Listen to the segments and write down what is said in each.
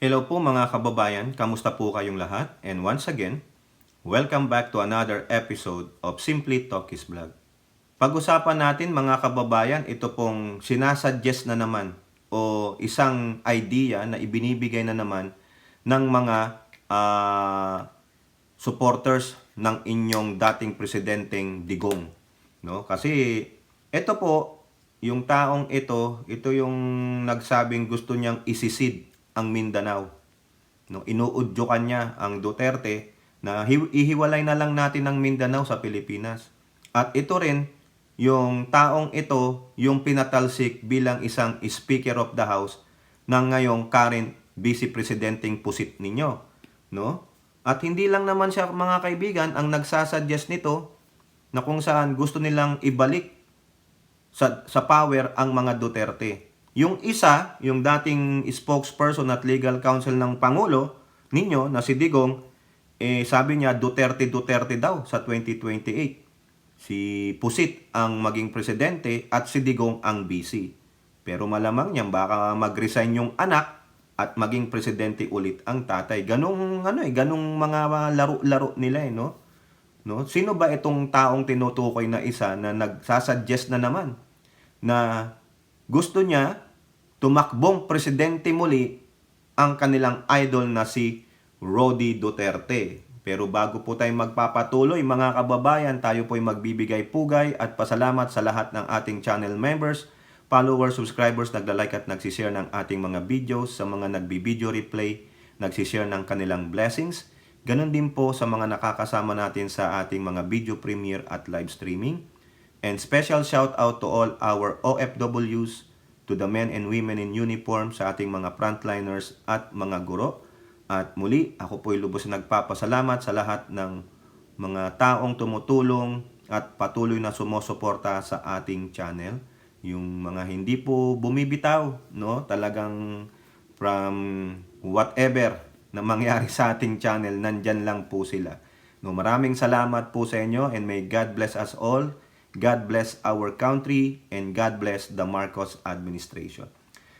Hello po mga kababayan, kamusta po kayong lahat? And once again, welcome back to another episode of Simply Talkies Vlog. Pag-usapan natin mga kababayan, ito pong sinasuggest na naman o isang idea na ibinibigay na naman ng mga supporters ng inyong dating presidenteng Digong. No? Kasi ito po, yung taong ito yung nagsabing gusto niyang isisid ang Mindanao. No, inuudyukan niya ang Duterte na ihiwalay na lang natin ang Mindanao sa Pilipinas. At ito rin, yung taong ito, yung pinatalsik bilang isang Speaker of the House ng ngayong current Vice Presidenting pusit ninyo. No? At hindi lang naman siya mga kaibigan ang nagsasuggest nito na kung saan gusto nilang ibalik sa power ang mga Duterte. Yung isa, yung dating spokesperson at legal counsel ng Pangulo ninyo na si Digong, sabi niya Duterte daw sa 2028. Si Pusit ang maging presidente at si Digong ang VC. Pero malamang niyan baka mag-resign yung anak at maging presidente ulit ang tatay. Ganong mga laro-laro nila no? No? Sino ba itong taong tinutukoy na isa na nagsasuggest na naman na gusto niya tumakbong presidente muli ang kanilang idol na si Rody Duterte. Pero bago po tayo magpapatuloy mga kababayan, tayo po'y magbibigay pugay at pasalamat sa lahat ng ating channel members, followers, subscribers, nagla-like at nagsishare ng ating mga videos, sa mga nagbi-video replay, nagsishare ng kanilang blessings. Ganon din po sa mga nakakasama natin sa ating mga video premiere at live streaming. And special shout out to all our OFWs, to the men and women in uniform, sa ating mga frontliners at mga guro. At muli, ako po'y lubos na nagpapasalamat sa lahat ng mga taong tumutulong at patuloy na sumusuporta sa ating channel. Yung mga hindi po bumibitaw, no? Talagang from whatever na mangyari sa ating channel, nandyan lang po sila. No, maraming salamat po sa inyo and may God bless us all. God bless our country and God bless the Marcos administration.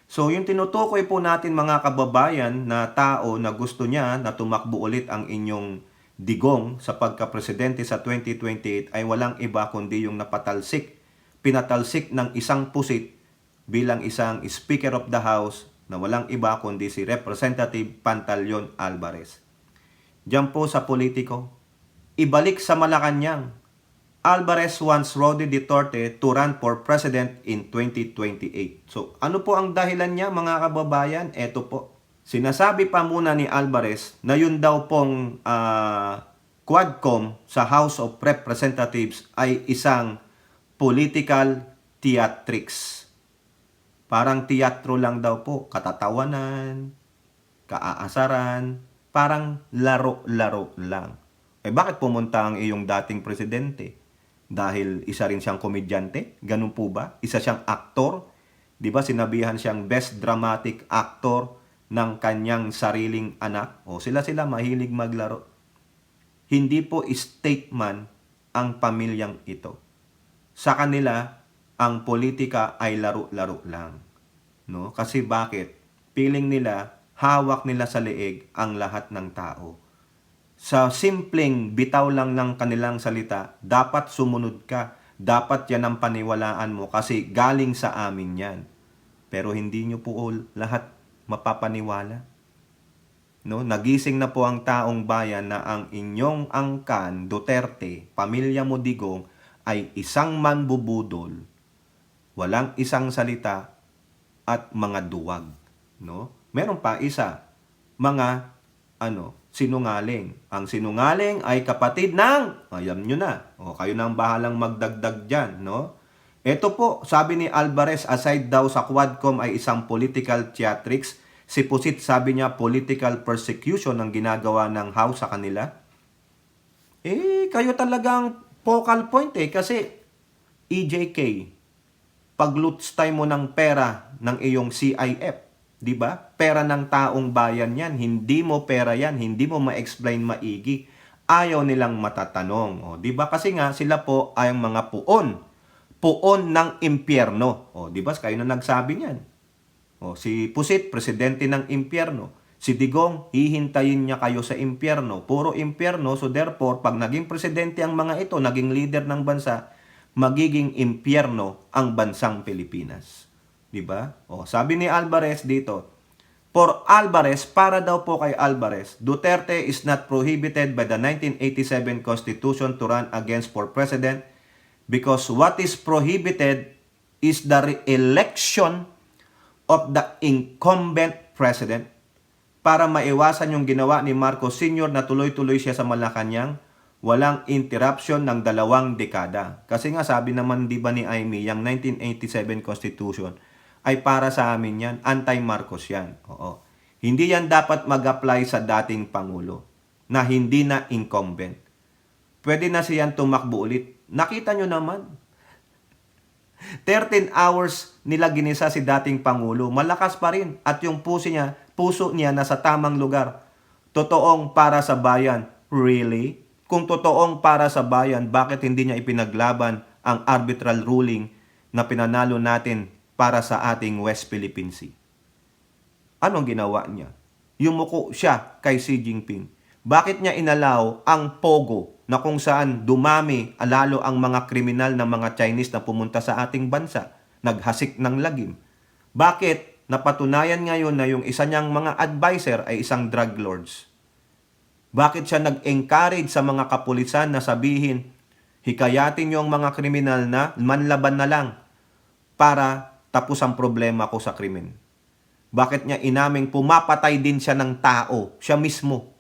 So yung tinutukoy po natin mga kababayan na tao na gusto niya na tumakbo ulit ang inyong Digong sa pagka-presidente sa 2028 ay walang iba kundi yung pinatalsik ng isang pusit bilang isang Speaker of the House na walang iba kundi si Representative Pantaleon Alvarez. Diyan po sa politiko, ibalik sa Malacanang. Alvarez wants Rody Duterte to run for president in 2028. So, ano po ang dahilan niya mga kababayan? Ito po. Sinasabi pa muna ni Alvarez na yun daw pong Quadcom sa House of Representatives ay isang political theatrics. Parang teatro lang daw po. Katatawanan, kaaasaran, parang laro-laro lang. Bakit pumunta ang iyong dating presidente? Dahil isa rin siyang komedyante? Ganun po ba? Isa siyang aktor? Di ba sinabihan siyang best dramatic actor ng kanyang sariling anak? O sila mahilig maglaro. Hindi po statesman ang pamilyang ito. Sa kanila, ang politika ay laro-laro lang. No? Kasi bakit? Feeling nila, hawak nila sa leeg ang lahat ng tao. Sa simpleng bitaw lang ng kanilang salita, dapat sumunod ka. Dapat yan ang paniwalaan mo kasi galing sa amin yan. Pero hindi nyo po lahat mapapaniwala. No? Nagising na po ang taong bayan na ang inyong angkan, Duterte, pamilya mo Digong, ay isang manbubudol, walang isang salita at mga duwag. No? Meron pa isa, mga sinungaling. Ang sinungaling ay kapatid ng, alam nyo na, kayo nang bahalang magdagdag dyan, no? Ito po, sabi ni Alvarez, aside daw sa Quadcom ay isang political theatrics, si Pusit sabi niya political persecution ang ginagawa ng House sa kanila. Kayo talagang focal point kasi EJK, paglutstay mo ng pera ng iyong CIF, di ba? Pera ng taong bayan yan. Hindi mo pera yan. Hindi mo ma-explain maigi. Ayaw nilang matatanong. Di ba? Kasi nga sila po ay mga puon. Puon ng impyerno. Di ba? Kayo na nagsabi niyan. Si Pusit, presidente ng impyerno. Si Digong, hihintayin niya kayo sa impyerno. Puro impyerno, so therefore, pag naging presidente ang mga ito, naging leader ng bansa, magiging impyerno ang bansang Pilipinas. 'Di ba? O, sabi ni Alvarez dito, for Alvarez, para daw po kay Alvarez, Duterte is not prohibited by the 1987 Constitution to run against for president because what is prohibited is the re-election of the incumbent president para maiwasan yung ginawa ni Marcos Sr. na tuloy-tuloy siya sa Malacanang, walang interruption ng 2 dekada. Kasi nga sabi naman di ba ni Amy, yung 1987 Constitution ay para sa amin yan, anti-Marcos yan. Oo. Hindi yan dapat mag-apply sa dating Pangulo na hindi na incumbent. Pwede na siyan tumakbo ulit. Nakita nyo naman. 13 hours nila ginisa si dating Pangulo. Malakas pa rin. At yung puso niya nasa tamang lugar. Totoong para sa bayan. Really? Kung totoong para sa bayan, bakit hindi niya ipinaglaban ang arbitral ruling na pinanalo natin para sa ating West Philippine Sea? Anong ginawa niya? Yumuko siya kay Xi Jinping. Bakit niya inalaw ang Pogo na kung saan dumami lalo ang mga kriminal na mga Chinese na pumunta sa ating bansa, naghasik ng lagim? Bakit napatunayan ngayon na yung isa niyang mga advisor ay isang drug lords? Bakit siya nag-encourage sa mga kapulisan na sabihin, hikayatin niyo ang mga kriminal na manlaban na lang para tapos ang problema ko sa krimen? Bakit niya inaming pumapatay din siya ng tao, siya mismo?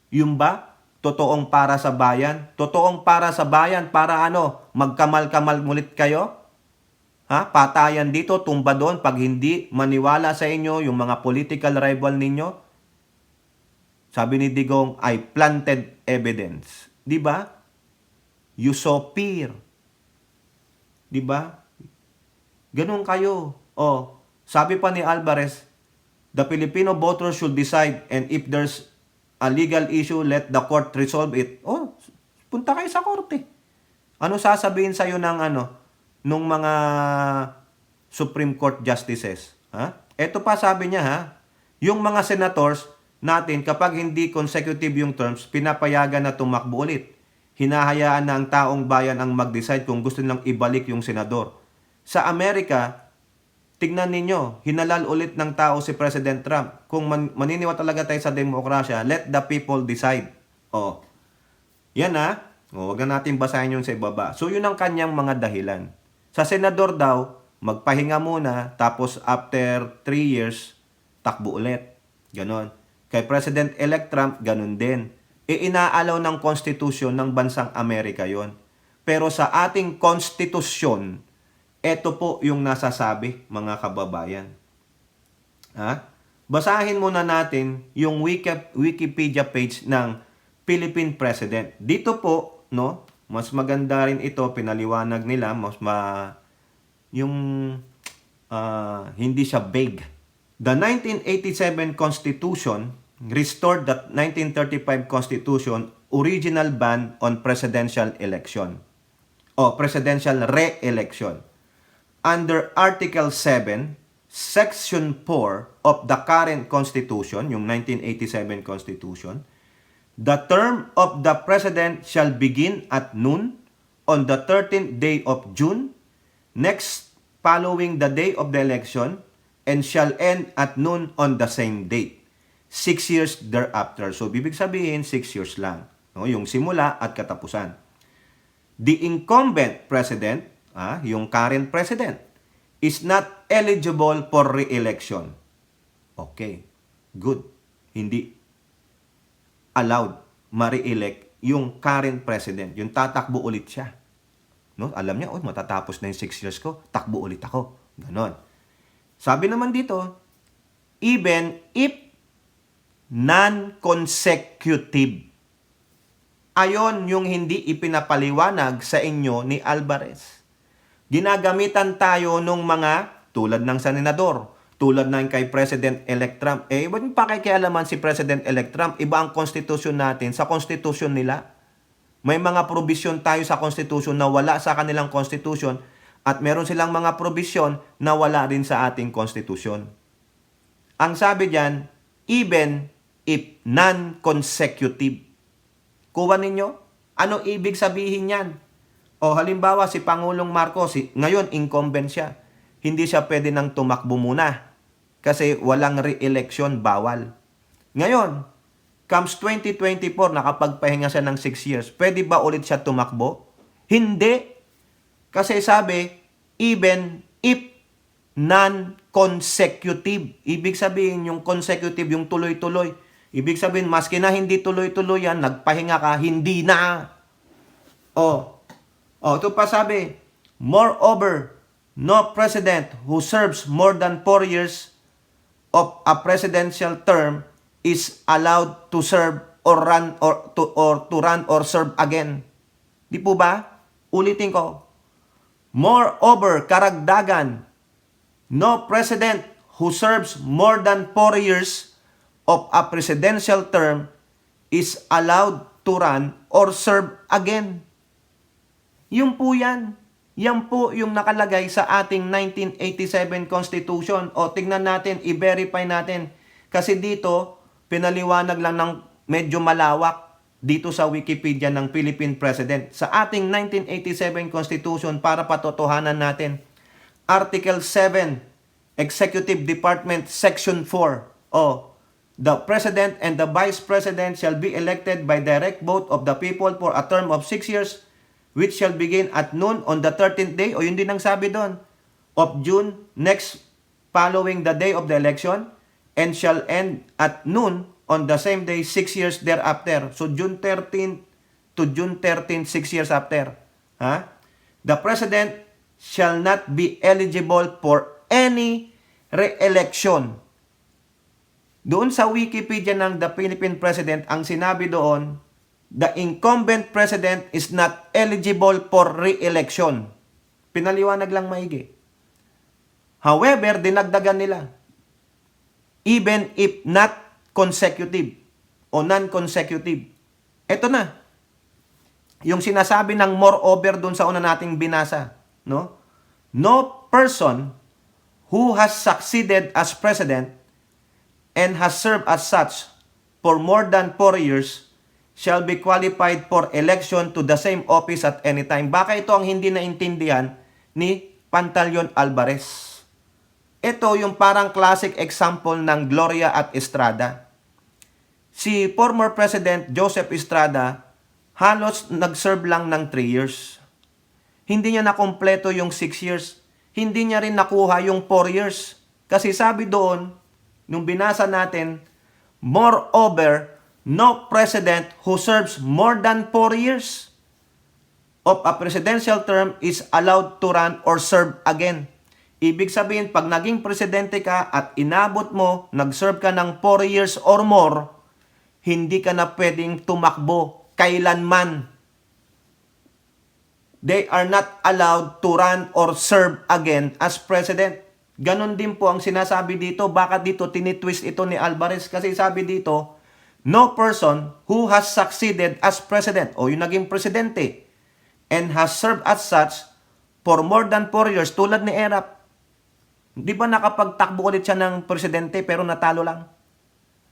Yung ba? Totoong para sa bayan? Totoong para sa bayan para ano? Magkamal-kamal mulit kayo? Ha? Patayan dito, tumba doon pag hindi maniwala sa inyo yung mga political rival ninyo? Sabi ni Digong, I planted evidence. Di ba? You saw fear. Di ba? Ganun kayo. Oh, sabi pa ni Alvarez, the Filipino voters should decide and if there's a legal issue, let the court resolve it. Oh, punta kayo sa korte. Ano sasabihin sa'yo nung mga Supreme Court justices? Ha? Ito pa sabi niya ha, yung mga senators natin kapag hindi consecutive yung terms, pinapayagan na tumakbo ulit. Hinahayaan na ang taong bayan ang mag-decide kung gusto nilang ibalik yung senador. Sa Amerika, tignan ninyo, hinalal ulit ng tao si President Trump. Kung maniniwa talaga tayo sa demokrasya, let the people decide. Oh, yan ha. Oh, wag na natin basahin yun sa ibaba. So yun ang kanyang mga dahilan. Sa senador daw, magpahinga muna, tapos after 3 years, takbo ulit. Ganon. Kay President-elect Trump, ganon din. Inaalaw ng konstitusyon ng bansang Amerika yon. Pero sa ating konstitusyon, ito po yung nasasabi, mga kababayan. Ha? Basahin muna natin yung Wikipedia page ng Philippine President. Dito po, no, mas maganda rin ito, pinaliwanag nila, hindi siya vague. The 1987 Constitution restored the 1935 Constitution original ban on presidential election o presidential re-election. Under Article 7, Section 4 of the current Constitution, yung 1987 Constitution, the term of the President shall begin at noon on the 13th day of June, next following the day of the election, and shall end at noon on the same date. 6 years thereafter. So, bibig sabihin, 6 years lang. No? Yung simula at katapusan. The incumbent president, yung current president, is not eligible for re-election. Okay. Good. Hindi allowed ma-re-elect yung current president. Yung tatakbo ulit siya. No? Alam niya, matatapos na yung 6 years ko, takbo ulit ako. Ganon. Sabi naman dito, even if non-consecutive. Ayon yung hindi ipinapaliwanag sa inyo ni Alvarez. Ginagamitan tayo nung mga tulad ng senador, tulad ng kay President-elect Trump. Iba yung pakikialaman si President-elect Trump, iba ang konstitusyon natin sa konstitusyon nila. May mga probisyon tayo sa konstitusyon na wala sa kanilang konstitusyon at meron silang mga probisyon na wala rin sa ating konstitusyon. Ang sabi diyan, even if non-consecutive. Kuha ninyo? Ano ibig sabihin yan? O halimbawa si Pangulong Marcos, ngayon incumbent siya. Hindi siya pwede nang tumakbo muna. Kasi walang re-election, bawal. Ngayon, comes 2024, nakapagpahinga siya ng 6 years. Pwede ba ulit siya tumakbo? Hindi. Kasi sabi, even if non-consecutive. Ibig sabihin, yung consecutive, yung tuloy-tuloy. Ibig sabihin, maski na hindi tuloy-tuloy yan, nagpahinga ka, hindi na. Ito pa sabi, moreover, no president who serves more than 4 years of a presidential term is allowed to serve or to run or serve again. Di po ba? Ulitin ko. Moreover, karagdagan, no president who serves more than 4 years of a presidential term is allowed to run or serve again. Yung po yan. Yan po yung nakalagay sa ating 1987 Constitution. O tingnan natin, i-verify natin. Kasi dito, pinaliwanag lang ng medyo malawak dito sa Wikipedia ng Philippine President. Sa ating 1987 Constitution, para patotohanan natin, Article 7, Executive Department, Section 4. The President and the Vice President shall be elected by direct vote of the people for a term of 6 years, which shall begin at noon on the 13th day, o yun din ang sabi doon, of June next following the day of the election, and shall end at noon on the same day 6 years thereafter. So June 13 to June 13, 6 years after. The President shall not be eligible for any re-election. Doon sa Wikipedia ng the Philippine President, ang sinabi doon, the incumbent president is not eligible for re-election. Pinaliwanag lang maigi. However, dinagdagan nila, even if not consecutive o non-consecutive. Ito na. Yung sinasabi ng moreover dun sa una nating binasa. No person who has succeeded as president and has served as such for more than 4 years shall be qualified for election to the same office at any time. Baka ito ang hindi naintindihan ni Pantaleon Alvarez. Ito yung parang classic example ng Gloria at Estrada. Si former President Joseph Estrada, halos nag-serve lang ng 3 years. Hindi niya nakumpleto yung 6 years. Hindi niya rin nakuha yung 4 years. Kasi sabi doon, nung binasa natin, moreover, no president who serves more than 4 years of a presidential term is allowed to run or serve again. Ibig sabihin, pag naging presidente ka at inabot mo, nag-serve ka ng 4 years or more, hindi ka na pwedeng tumakbo kailanman. They are not allowed to run or serve again as president. Ganon din po ang sinasabi dito. Baka dito tinitwist ito ni Alvarez kasi sabi dito, no person who has succeeded as president o yung naging presidente and has served as such for more than 4 years tulad ni Erap. Di ba nakapagtakbo ulit siya ng presidente pero natalo lang?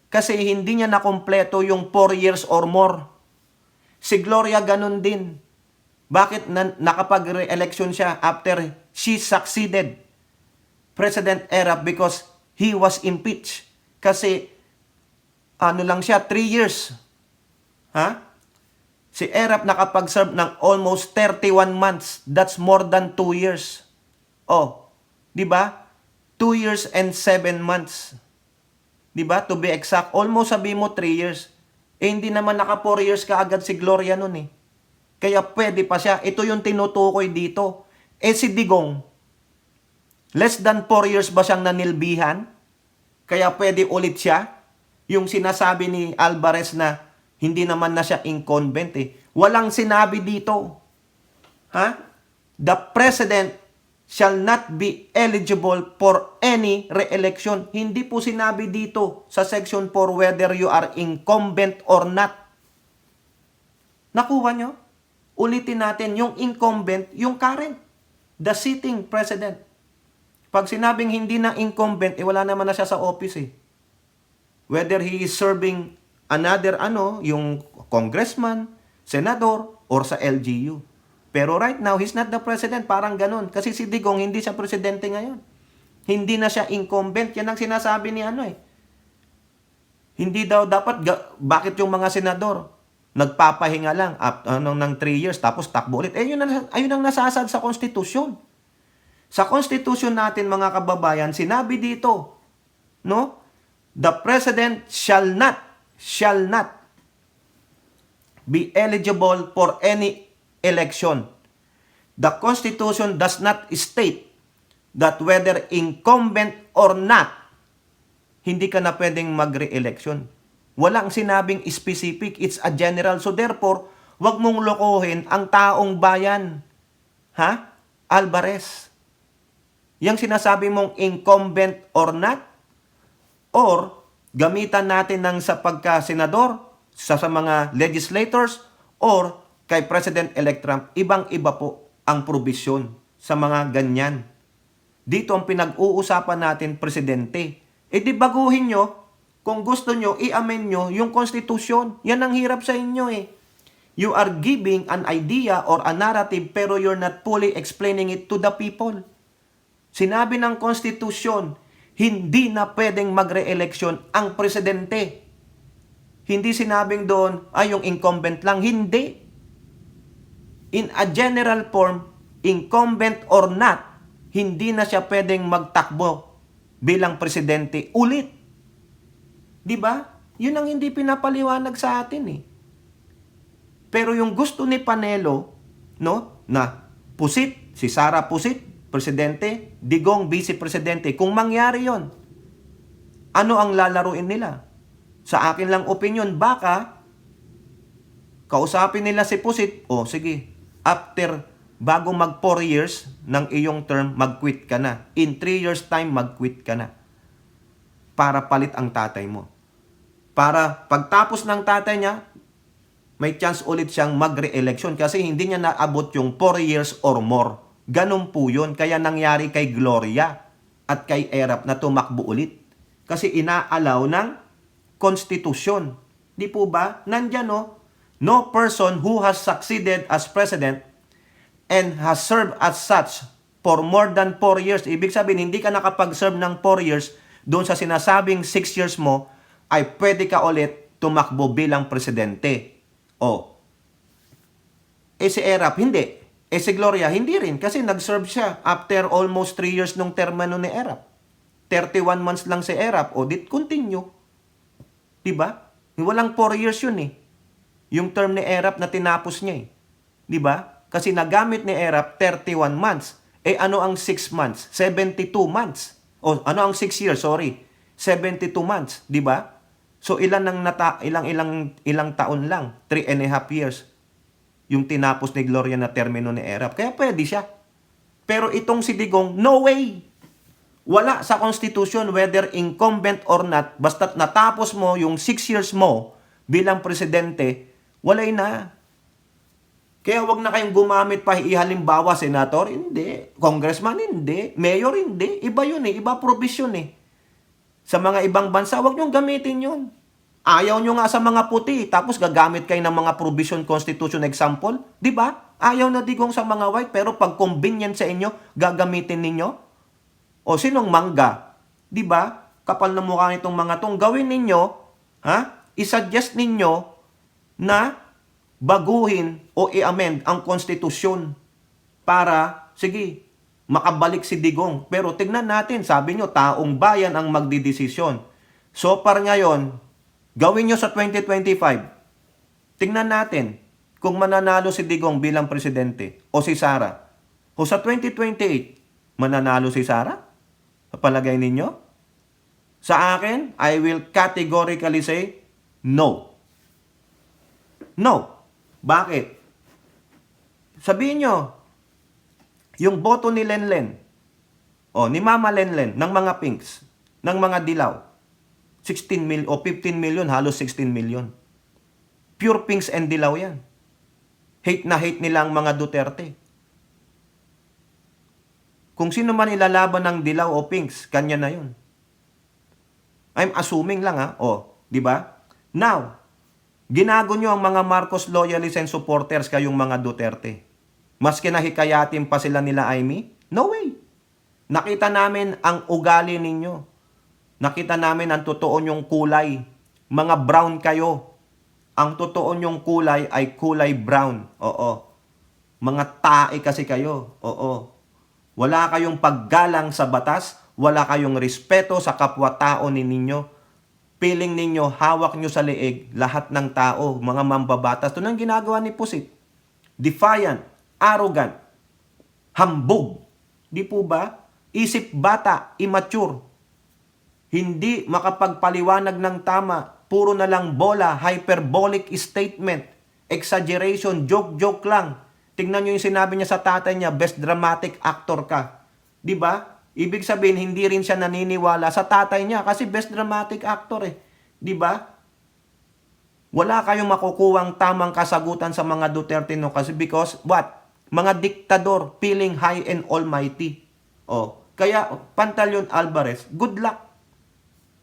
Kasi hindi niya nakompleto yung 4 years or more. Si Gloria ganun din. Bakit nakapag-re-election siya after she succeeded President Erap? Because he was impeached. Kasi lang siya, 3 years. Si Erap nakapag-serve ng almost 31 months. That's more than 2 years. Di ba? 2 years and 7 months. Di ba? To be exact, almost sabi mo 3 years. Hindi naman naka 4 years ka agad si Gloria nun eh. Kaya pwede pa siya. Ito yung tinutukoy dito. Si Digong, less than 4 years ba siyang nanilbihan? Kaya pwede ulit siya? Yung sinasabi ni Alvarez na hindi naman na siya incumbent eh. Walang sinabi dito. The president shall not be eligible for any re-election. Hindi po sinabi dito sa section 4 whether you are incumbent or not. Nakuha nyo? Ulitin natin, yung incumbent, yung current, the sitting president. Pag sinabing hindi na incumbent, wala naman na siya sa office eh. whether he is serving another yung congressman, senador, or sa LGU. Pero right now, he's not the president. Parang ganun. Kasi si Digong, hindi siya presidente ngayon. Hindi na siya incumbent. Yan ang sinasabi ni Hindi daw dapat, bakit yung mga senador nagpapahinga lang ng 3 years tapos takbo ulit? Ayun ang nasasad sa konstitusyon. Sa konstitusyon natin, mga kababayan, sinabi dito, no? The president shall not be eligible for any election. The Constitution does not state that whether incumbent or not, hindi ka na pwedeng mag-re-election. Walang sinabing specific, it's a general. So therefore, wag mong lokohin ang taong bayan. Alvarez. Yang sinasabi mong incumbent or not, or gamitan natin ng sa pagka-senador, sa mga legislators, or kay President-elect Trump, ibang-iba po ang probisyon sa mga ganyan. Dito ang pinag-uusapan natin, presidente. Di baguhin nyo, kung gusto nyo, i-amend nyo yung konstitusyon. Yan ang hirap sa inyo You are giving an idea or a narrative pero you're not fully explaining it to the people. Sinabi ng konstitusyon, hindi na pwedeng magre-eleksyon ang presidente. Hindi sinabing doon, yung incumbent lang. Hindi. In a general form, incumbent or not, hindi na siya pwedeng magtakbo bilang presidente ulit. Di ba? Yun ang hindi pinapaliwanag sa atin Pero yung gusto ni Panelo, no, na Pusit, si Sara Pusit, presidente, Digong, vice-presidente, kung mangyari yon, ano ang lalaruin nila? Sa akin lang opinion, baka kausapin nila si Pusit, sige, after, bago mag 4 years ng iyong term, mag-quit ka na. In 3 years time, mag-quit ka na. Para palit ang tatay mo. Para pagtapos ng tatay niya, may chance ulit siyang magre-election kasi hindi niya naabot yung 4 years or more. Ganun po yun. Kaya nangyari kay Gloria at kay Erap na tumakbo ulit. Kasi inaalaw ng konstitusyon. Di po ba? Nandyan no person who has succeeded as president and has served as such for more than 4 years. Ibig sabihin, hindi ka nakapag-serve ng 4 years doon sa sinasabing 6 years mo, ay pwede ka ulit tumakbo bilang presidente. Si Erap, hindi. Si Gloria, hindi rin. Kasi nag-serve siya after almost 3 years nung termino ni Erap. 31 months lang si Erap. Dit continue. Diba? Walang 4 years yun Yung term ni Erap na tinapos niya Diba? Kasi nagamit ni Erap 31 months. Ano ang 6 months? 72 months. Ano ang 6 years? Sorry. 72 months. Diba? So ilang taon lang? 3.5 years. Yung tinapos ni Gloria na termino ni Erap. Kaya pwede siya. Pero itong si Digong, no way. Wala sa Constitution whether incumbent or not. Basta't natapos mo yung 6 years mo bilang presidente, walay na. Kaya wag na kayong gumamit pa halimbawa, senator, hindi. Congressman, hindi. Mayor, hindi. Iba yun Iba provision Sa mga ibang bansa, wag niyong gamitin yun. Ayaw nyo nga sa mga puti, tapos gagamit kayo ng mga provision constitution example. Di ba? Ayaw na Digong sa mga white, pero pag convenient sa inyo, gagamitin ninyo. Sinong mangga? Di ba? Kapal na mukha nitong mga tong gawin ninyo, isuggest ninyo na baguhin o i-amend ang konstitusyon para, sige, makabalik si Digong. Pero tignan natin, sabi nyo, taong bayan ang magdidesisyon. So par ngayon, gawin nyo sa 2025. Tingnan natin kung mananalo si Digong bilang presidente o si Sara. O sa 2028, mananalo si Sara? Sa palagay ninyo? Sa akin, I will categorically say, no. No. Bakit? Sabihin nyo, yung boto ni Lenlen, ni Mama Lenlen, ng mga pinks, ng mga dilaw, 16 million o 15 million, halos 16 million. Pure pinks and dilaw yan. Hate na hate nila ang mga Duterte. Kung sino man ilalaban ng dilaw o pinks, kanya na yun. I'm assuming lang ha. Di ba? Now, ginago nyo ang mga Marcos loyalists and supporters kayong mga Duterte. Mas kinahikayatin pa sila nila Amy? No way. Nakita namin ang ugali ninyo. Nakita namin ang totoo nyong kulay. Mga brown kayo. Ang totoo nyong kulay ay kulay brown. Oo. Mga tae kasi kayo. Oo. Wala kayong paggalang sa batas. Wala kayong respeto sa kapwa-tao ninyo. Piling ninyo, hawak nyo sa leeg lahat ng tao, mga mambabatas. Ito nang ginagawa ni Pusit. Defiant, arrogant, hambog. Di po ba? Isip bata, immature. Hindi makapagpaliwanag ng tama. Puro na lang bola, hyperbolic statement, exaggeration, joke-joke lang. Tingnan nyo yung sinabi niya sa tatay niya, best dramatic actor ka. Di ba? Ibig sabihin, hindi rin siya naniniwala sa tatay niya kasi best dramatic actor eh. Di ba? Wala kayong makukuwang tamang kasagutan sa mga Duterte no kasi because what? Mga diktador feeling high and almighty. Kaya Pantaleon Alvarez, good luck.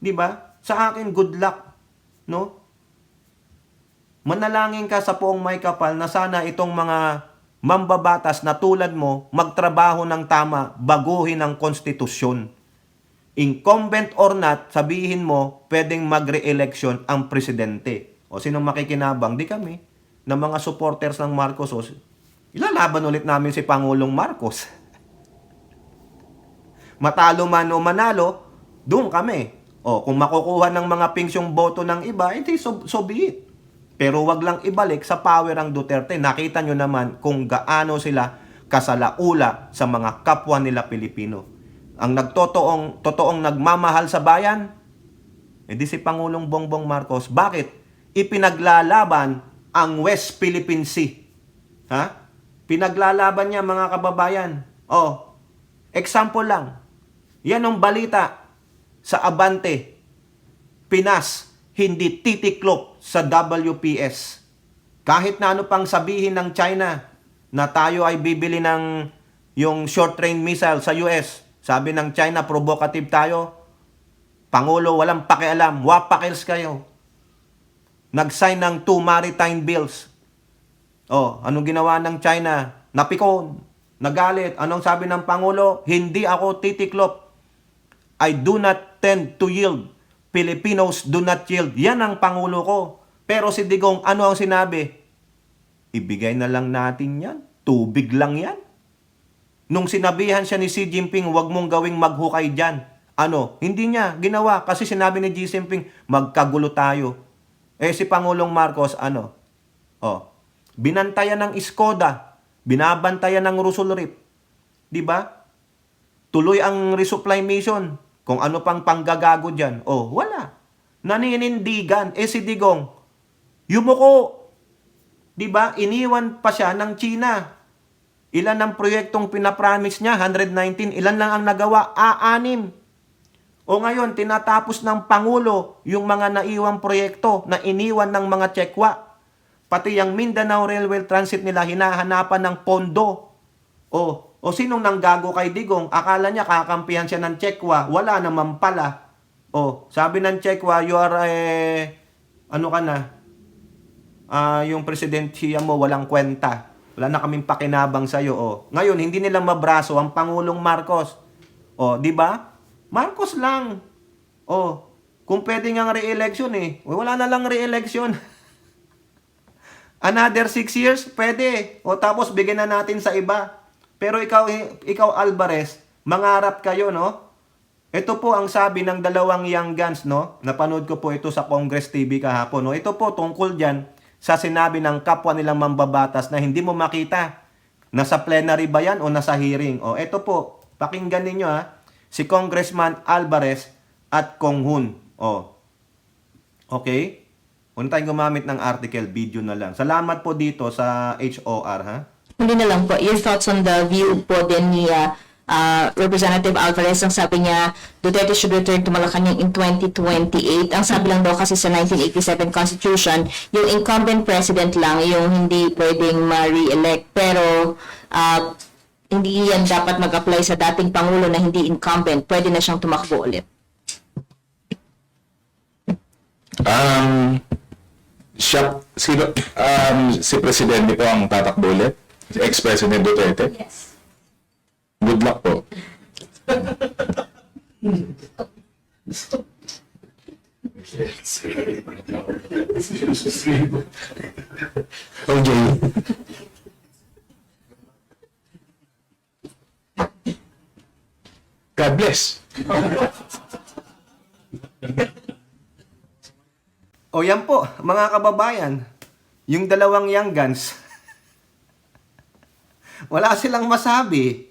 Di ba? Sa akin, good luck. No? Manalangin ka sa poong may kapal na sana itong mga mambabatas na tulad mo magtrabaho ng tama, baguhin ang konstitusyon. Incumbent or not, sabihin mo, pwedeng magre-election ang presidente. Sinong makikinabang? Di kami. Na mga supporters ng Marcos, ilalaban ulit namin si Pangulong Marcos. Matalo man o manalo, doon kami. Kung makukuha ng mga pingsyong boto ng iba, edi so be it. Pero wag lang ibalik sa power ang Duterte. Nakita nyo naman kung gaano sila kasalaula sa mga kapwa nila Pilipino. Ang totoong nagmamahal sa bayan, edi si Pangulong Bongbong Marcos. Bakit? Ipinaglalaban ang West Philippine Sea. Ha? Pinaglalaban niya mga kababayan. Example lang. Yan ang balita sa Abante. Pinas hindi titiklop sa WPS. Kahit na ano pang sabihin ng China na tayo ay bibili ng yung short-range missile sa US. Sabi ng China, provocative tayo. Pangulo, walang pakialam. Wapakils kayo. Nag-sign ng 2 maritime bills. Anong ginawa ng China? Napikon. Nagalit. Anong sabi ng Pangulo? Hindi ako titiklop. I do not tend to yield. Filipinos do not yield. Yan ang Pangulo ko. Pero si Digong, ano ang sinabi? Ibigay na lang natin yan. Tubig lang yan. Nung sinabihan siya ni Xi Jinping, huwag mong gawing maghukay dyan. Hindi niya ginawa kasi sinabi ni Xi Jinping, magkagulo tayo. Si Pangulong Marcos, binantayan ng Skoda, binabantayan ng Rusulrip. Diba? Tuloy ang resupply mission. Kung ano pang panggagago dyan. Wala. Naninindigan. Si Digong, yumuko. Diba? Iniwan pa siya ng China. Ilan ang proyektong pinapromise niya? 119. Ilan lang ang nagawa? 6. Ngayon, tinatapos ng Pangulo yung mga naiwang proyekto na iniwan ng mga Tsekwa. Pati yung Mindanao Railway Transit nila, hinahanapan ng pondo. Sinong nanggago kay Digong? Akala niya kakampihan siya ng Tsekwa. Wala naman pala. Sabi ng Tsekwa, you are yung presidensiya mo walang kwenta. Wala na kaming pakinabang sa'yo. Ngayon, hindi nila mabraso ang Pangulong Marcos. Di ba? Marcos lang. Kung pwede nga re-election wala na lang re-election. Another 6 years, pwede. Tapos bigyan na natin sa iba. Pero ikaw Alvarez, mangarap kayo, no? Ito po ang sabi ng dalawang young guns, no? Napanood ko po ito sa Congress TV kahapon, no? Ito po tungkol dyan sa sinabi ng kapwa nilang mambabatas na hindi mo makita. Nasa plenary ba yan o nasa hearing? Ito po, pakinggan ninyo ha. Si Congressman Alvarez at Kong Hun. Okay? Huwag tayong gumamit ng article, video na lang. Salamat po dito sa HOR, ha? Hindi na lang po, your thoughts on the view po din ni Representative Alvarez. Ang sabi niya, Duterte should return to Malacanang in 2028. Ang sabi lang daw kasi sa 1987 Constitution, yung incumbent president lang yung hindi pwedeng ma-re-elect. Pero hindi yan dapat mag-apply sa dating Pangulo na hindi incumbent. Pwede na siyang tumakbo ulit. Si Presidente po ang tatakbo ulit? Si Ex-President Duterte? Yes. Good luck po. Okay. God bless. O yan po, mga kababayan, yung dalawang young guns, wala silang masabi.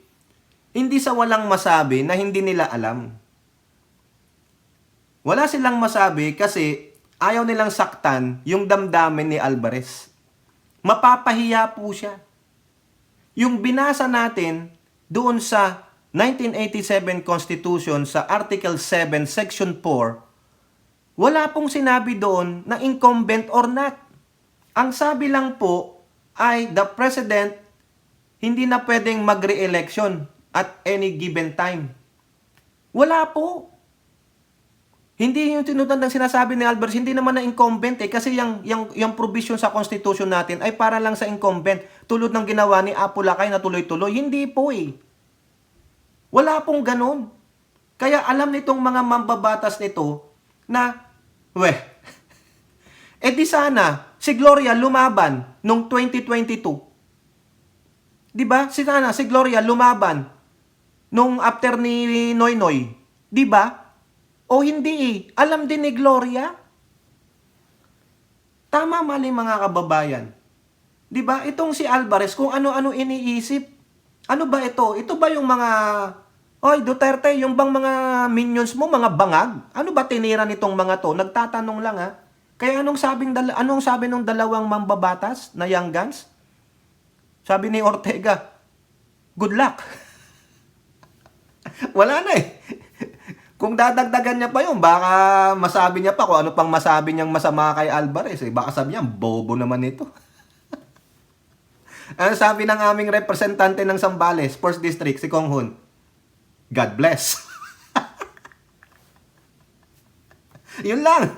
Hindi sa walang masabi na hindi nila alam. Wala silang masabi kasi ayaw nilang saktan yung damdamin ni Alvarez. Mapapahiya po siya. Yung binasa natin doon sa 1987 Constitution sa Article 7, Section 4, wala pong sinabi doon na incumbent or not. Ang sabi lang po ay the President hindi na pwedeng mag-re-election at any given time. Wala po. Hindi yung tinutandang sinasabi ni Alvarez, hindi naman na incumbent kasi yung provision sa Constitution natin ay para lang sa incumbent. Tulad ng ginawa ni Apo Lakay na tuloy-tuloy. Hindi po eh. Wala pong ganun. Kaya alam nitong mga mambabatas nito na, di sana si Gloria lumaban noong 2022. Diba? Sana si Gloria lumaban nung after ni Noynoy. Diba? O hindi eh. Alam din ni Gloria. Tama mali mga kababayan. Diba? Itong si Alvarez, kung ano-ano iniisip. Ano ba ito? Ito ba yung mga... Oy, Duterte, yung bang mga minions mo, mga bangag? Ano ba tinira nitong mga to? Nagtatanong lang ha. Kaya anong sabi ng dalawang mambabatas na young guns? Sabi ni Ortega, good luck. Wala na eh. Kung dadagdagan niya pa yun, baka masabi niya pa kung ano pang masabi niyang masama kay Alvarez. Baka sabi niya, bobo naman ito. Ano sabi ng aming representante ng Zambales, 1st District, si Kong Hun? God bless. Yun lang.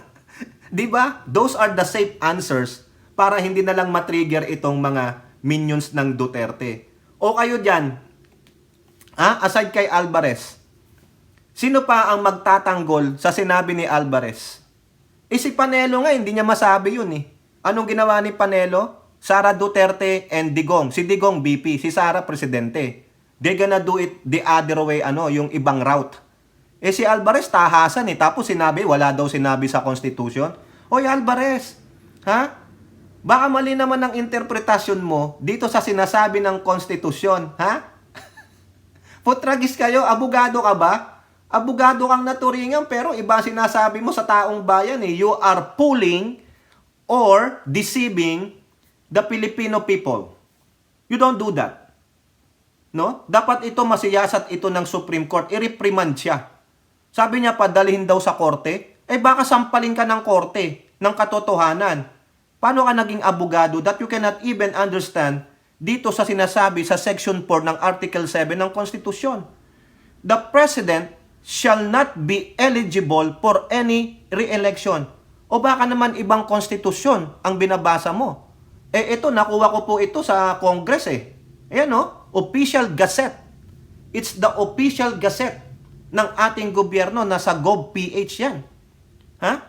Diba? Those are the safe answers para hindi na lang matrigger itong mga minions ng Duterte. O kayo dyan, aside kay Alvarez, sino pa ang magtatanggol sa sinabi ni Alvarez? Si Panelo nga, hindi niya masabi yun eh. Anong ginawa ni Panelo? Sara Duterte and Digong. Si Digong, VP. Si Sara, Presidente. They're gonna do it the other way, yung ibang route. Si Alvarez, tahasan eh. Tapos sinabi, wala daw sinabi sa Constitution. Hoy Alvarez, baka mali naman ang interpretasyon mo dito sa sinasabi ng Constitution, Putragis kayo, abogado ka ba? Abogado kang naturingan pero iba sinasabi mo sa taong bayan eh. You are fooling or deceiving the Filipino people. You don't do that. No? Dapat ito masiyasat ito ng Supreme Court. I-reprimand siya. Sabi niya padalhin daw sa korte. Baka sampalin ka ng korte ng katotohanan. Paano ka naging abogado that you cannot even understand dito sa sinasabi sa Section 4 ng Article 7 ng Konstitusyon? The President shall not be eligible for any re-election. O baka naman ibang konstitusyon ang binabasa mo. Ito, nakuha ko po ito sa Congress eh. Ayan Official Gazette. It's the official gazette ng ating gobyerno. Nasa GovPH yan.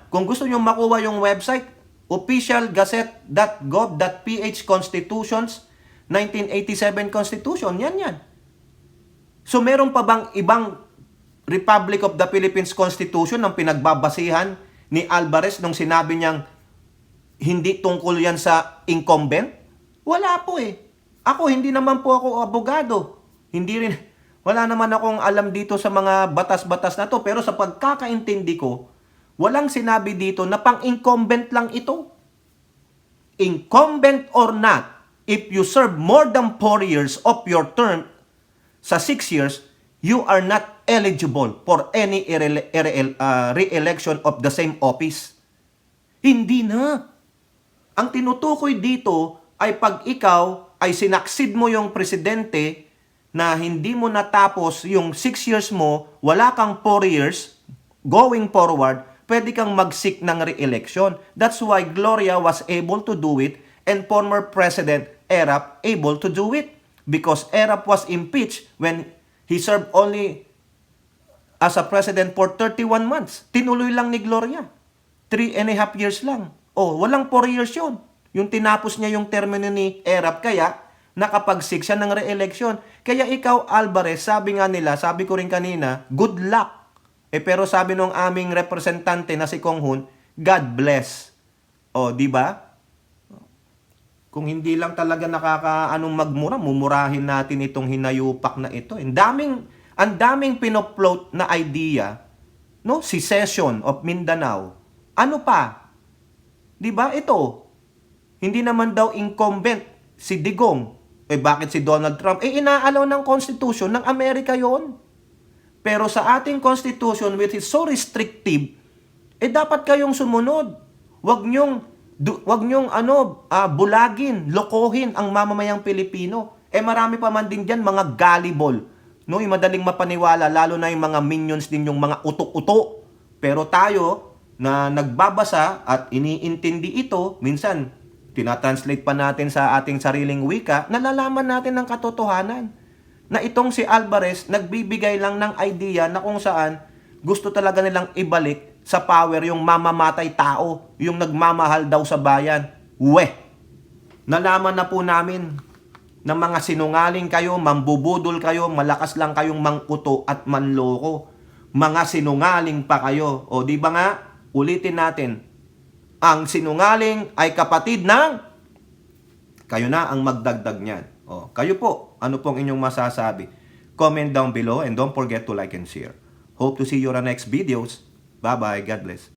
Kung gusto nyo makuha yung website, officialgazette.gov.ph Constitutions 1987 Constitution. Yan. So meron pa bang ibang Republic of the Philippines Constitution ang pinagbabasihan ni Alvarez nung sinabi niyang hindi tungkol yan sa incumbent? Wala po eh. Ako, hindi naman po ako abogado. Wala naman akong alam dito sa mga batas-batas na to. Pero sa pagkakaintindi ko, walang sinabi dito na pang-incumbent lang ito. Incumbent or not, if you serve more than 4 years of your term sa 6 years, you are not eligible for any re-election of the same office. Hindi na. Ang tinutukoy dito ay pag ikaw ay sinaksid mo yung presidente na hindi mo natapos yung 6 years mo, wala kang 4 years going forward, pwede kang mag-seek ng re-election. That's why Gloria was able to do it and former President Erap able to do it. Because Erap was impeached when he served only as a president for 31 months. Tinuloy lang ni Gloria. 3.5 years lang. Oh, walang 4 years yun. Yung tinapos niya yung termino ni Erap, kaya nakapag-seek siya ng re-election. Kaya ikaw, Alvarez, sabi nga nila, sabi ko rin kanina, good luck. Pero sabi nung aming representante na si Kong Hun, God bless. O, di ba? Kung hindi lang talaga nakakaanong magmura, mumurahin natin itong hinayupak na ito. Ang daming pinoploat na idea, no? Secession of Mindanao. Ano pa? 'Di ba ito? Hindi naman daw incumbent si Digong. Bakit si Donald Trump? Inaalaw ng Constitution ng Amerika 'yon. Pero sa ating Constitution, which is so restrictive, dapat kayong sumunod. Wag nyong bulagin, lokohin ang mamamayang Pilipino. Marami pa man din diyan mga gullible, no? Yung madaling mapaniwala, lalo na yung mga minions din, yung mga uto-uto. Pero tayo na nagbabasa at iniintindi ito, minsan tinatranslate pa natin sa ating sariling wika, nalalaman natin ang katotohanan. Na itong si Alvarez nagbibigay lang ng idea na kung saan gusto talaga nilang ibalik sa power yung mamamatay tao, yung nagmamahal daw sa bayan. Nalaman na po namin na mga sinungaling kayo, mambubudol kayo, malakas lang kayong manguto at manloko. Mga sinungaling pa kayo. O di ba nga, ulitin natin, ang sinungaling ay kapatid ng kayo na ang magdagdag niyan. O, kayo po, ano pong inyong masasabi? Comment down below and don't forget to like and share. Hope to see you on the next videos. Bye-bye. God bless.